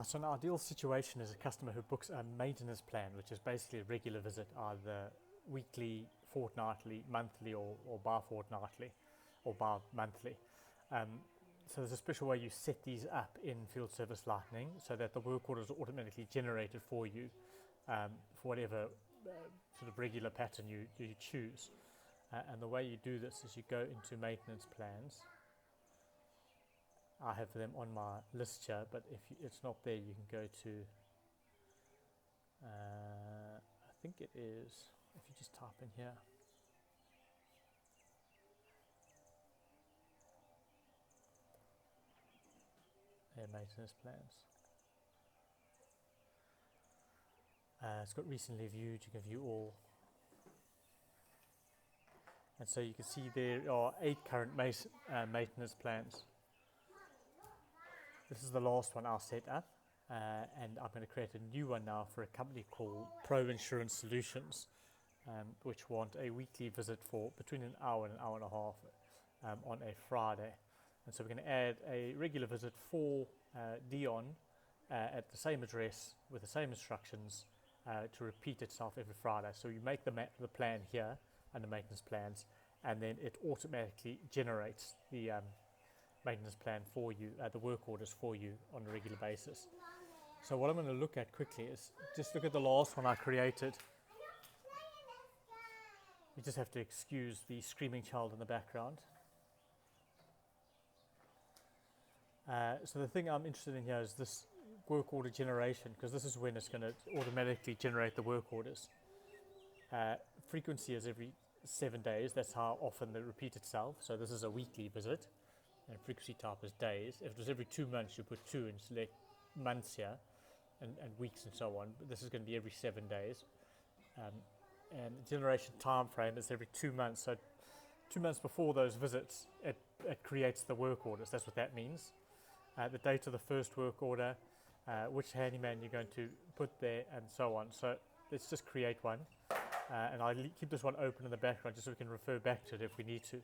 So an ideal situation is a customer who books a maintenance plan, which is basically a regular visit, either weekly, fortnightly, monthly, or bi-fortnightly, or bi-monthly. So there's a special way you set these up in Field Service Lightning so that the work orders are automatically generated for you for whatever sort of regular pattern you choose. And the way you do this is you go into maintenance plans. I have them on my list here, but if it's not there, you can go to, I think it is, if you just type in here, maintenance plans. It's got recently viewed, you can view all. And so you can see there are 8 current maintenance plans. This is the last one I'll set up, and I'm going to create a new one now for a company called Pro Insurance Solutions, which want a weekly visit for between an hour and an hour and a half on a Friday. And so we're going to add a regular visit for Dion at the same address with the same instructions to repeat itself every Friday. So you make the plan here under maintenance plans, and then it automatically generates the maintenance plan for you, the work orders for you on a regular basis. So what I'm going to look at quickly is just look at the last one I created. You just have to excuse the screaming child in the background. So the thing I'm interested in here is this work order generation, because this is when it's going to automatically generate the work orders. Frequency is every 7 days. That's how often they repeat itself. So this is a weekly visit, and frequency type is days. If it was every 2 months, you put 2 and select months here, and weeks and so on. But this is going to be every 7 days. And the generation time frame is every 2 months. So 2 months before those visits, it creates the work orders. That's what that means. The date of the first work order, which handyman you're going to put there, and so on. So let's just create one. And I'll keep this one open in the background just so we can refer back to it if we need to.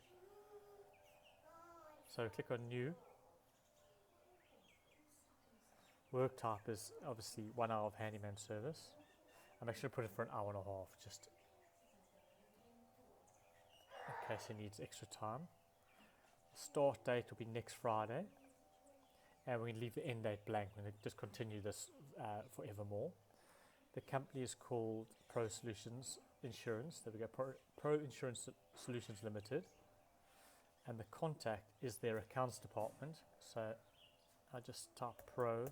So click on New. Work type is obviously 1 hour of handyman service. I'm actually going to put it for an hour and a half, just in case he needs extra time. Start date will be next Friday. And we're going to leave the end date blank. We're going to just continue this forevermore. The company is called Pro Solutions Insurance. There we go, Pro Insurance Solutions Limited. And the contact is their accounts department. So I just type Pro,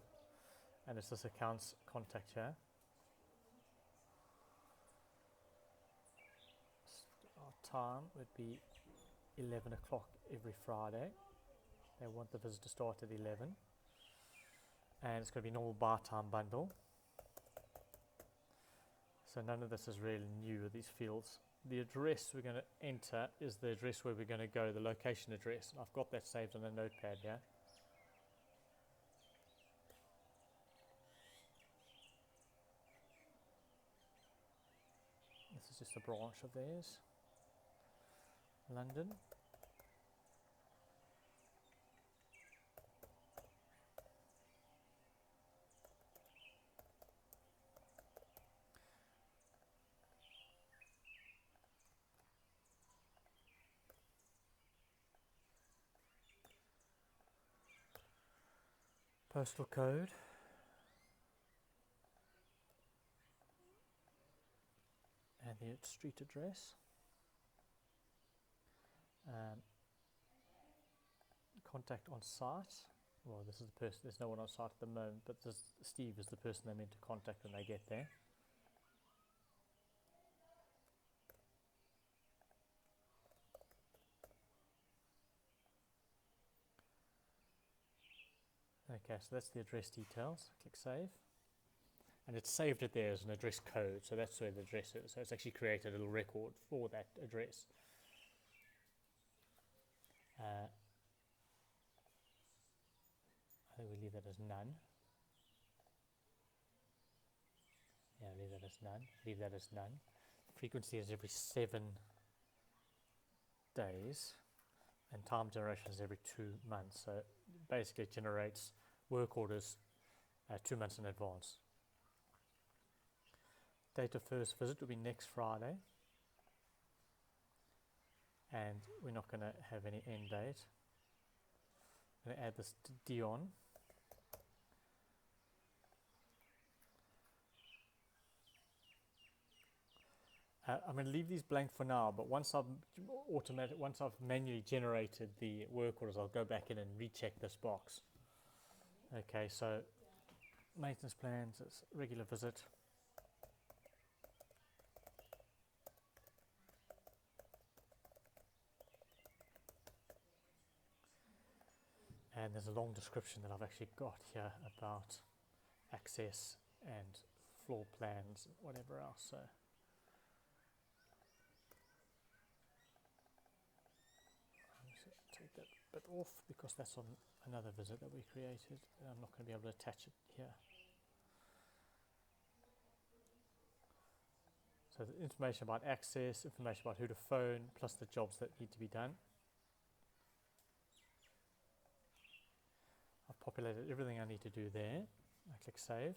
and it's this accounts contact here. Our time would be 11 o'clock every Friday. They want the visit to start at 11. And it's going to be normal bar time bundle. So none of this is really new with these fields. The address we're going to enter is the address where we're going to go, the location address. And I've got that saved on a notepad here. This is just a branch of theirs. London. Postal code. And the street address. Contact on site. Well, this is the person, there's no one on site at the moment, but Steve is the person they're meant to contact when they get there. Okay, so that's the address details. Click Save. And it's saved it there as an address code, so that's where the address is. So it's actually created a little record for that address. I think we leave that as none. Yeah, leave that as none. Leave that as none. Frequency is every 7 days, and time generation is every 2 months. So basically it generates work orders 2 months in advance. Date of first visit will be next Friday, and we're not going to have any end date. I'm going to add this to Dion. I'm going to leave these blank for now, but once I've manually generated the work orders, I'll go back in and recheck this box. Okay, so maintenance plans, it's regular visit. And there's a long description that I've actually got here about access and floor plans and whatever else. So take that bit off because that's on another visit that we created, and I'm not going to be able to attach it here. So the information about access, information about who to phone, plus the jobs that need to be done. I've populated everything I need to do there. I click save.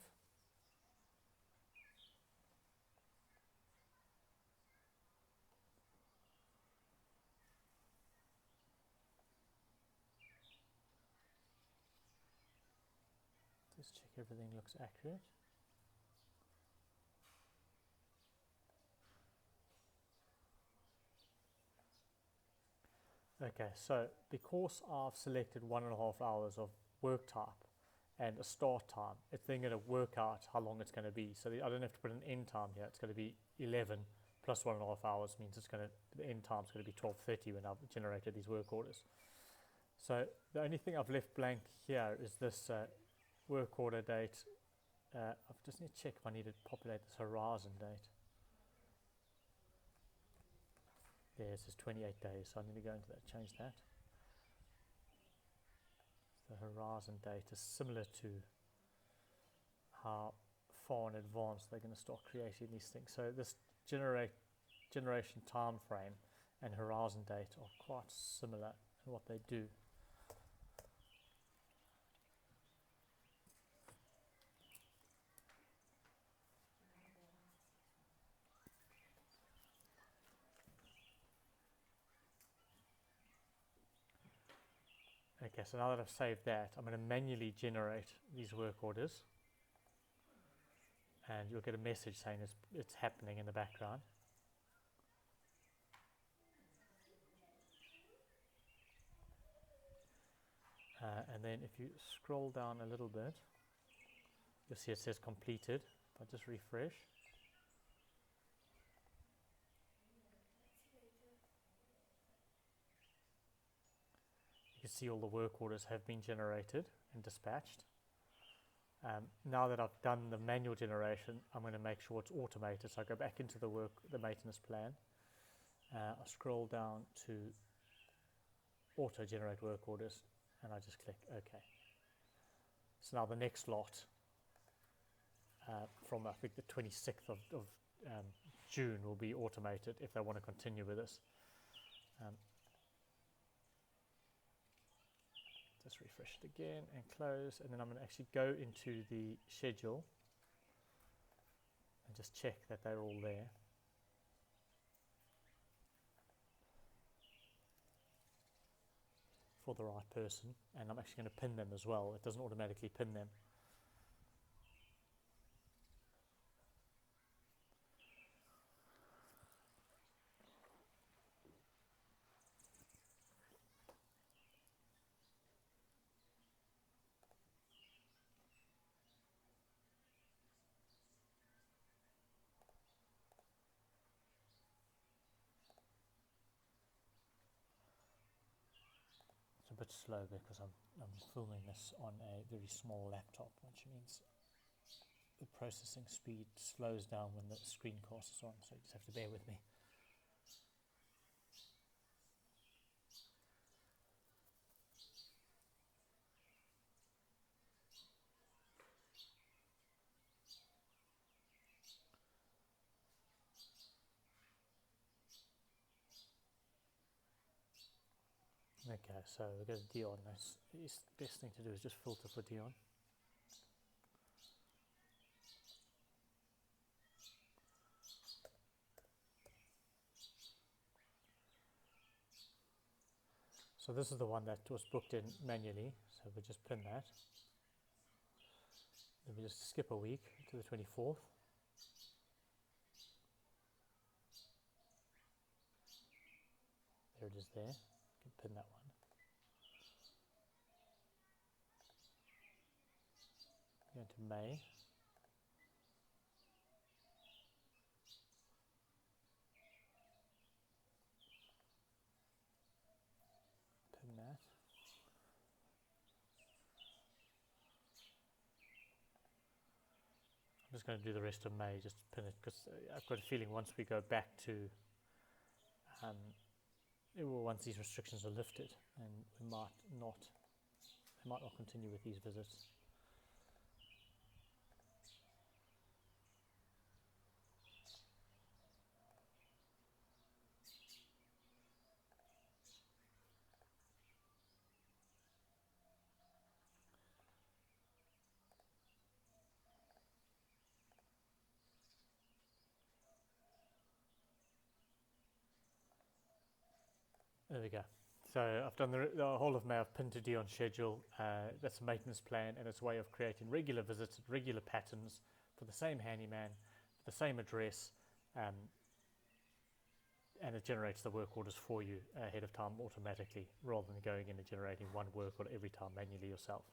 Just check everything looks accurate. Okay, so because I've selected 1.5 hours of work type and a start time, it's then going to work out how long it's going to be. So I don't have to put an end time here. It's going to be 11 plus 1.5 hours means the end time is going to be 12:30 when I've generated these work orders. So the only thing I've left blank here is this work order date. I just need to check if I need to populate this horizon date. There it says 28 days, so I need to go into that, change that. The horizon date is similar to how far in advance they're going to start creating these things. So this generation time frame and horizon date are quite similar in what they do. Okay, so now that I've saved that, I'm going to manually generate these work orders, and you'll get a message saying it's happening in the background. And then if you scroll down a little bit, you'll see it says completed. If I just refresh. You can see all the work orders have been generated and dispatched. Now that I've done the manual generation, I'm going to make sure it's automated. So I go back into the maintenance plan. I scroll down to auto generate work orders, and I just click OK. So now the next lot from I think the 26th of June will be automated if they want to continue with this. Just refresh it again and close, and then I'm going to actually go into the schedule and just check that they're all there. For the right person, and I'm actually going to pin them as well. It doesn't automatically pin them. It's a bit slow because I'm filming this on a very small laptop, which means the processing speed slows down when the screencast is on, so you just have to bear with me. Okay, so we've got Dion. The best thing to do is just filter for Dion. So this is the one that was booked in manually, so we just pin that. Then we just skip a week to the 24th. There it is there, you can pin that one. Go to May. Pin that. I'm just going to do the rest of May, just pin it, because I've got a feeling once we go back to, once these restrictions are lifted, and they might not continue with these visits. There we go. So I've done the whole of May. I've pinned to Dion's schedule. That's a maintenance plan, and it's a way of creating regular visits, regular patterns for the same handyman, the same address, and it generates the work orders for you ahead of time automatically, rather than going in and generating one work order every time manually yourself.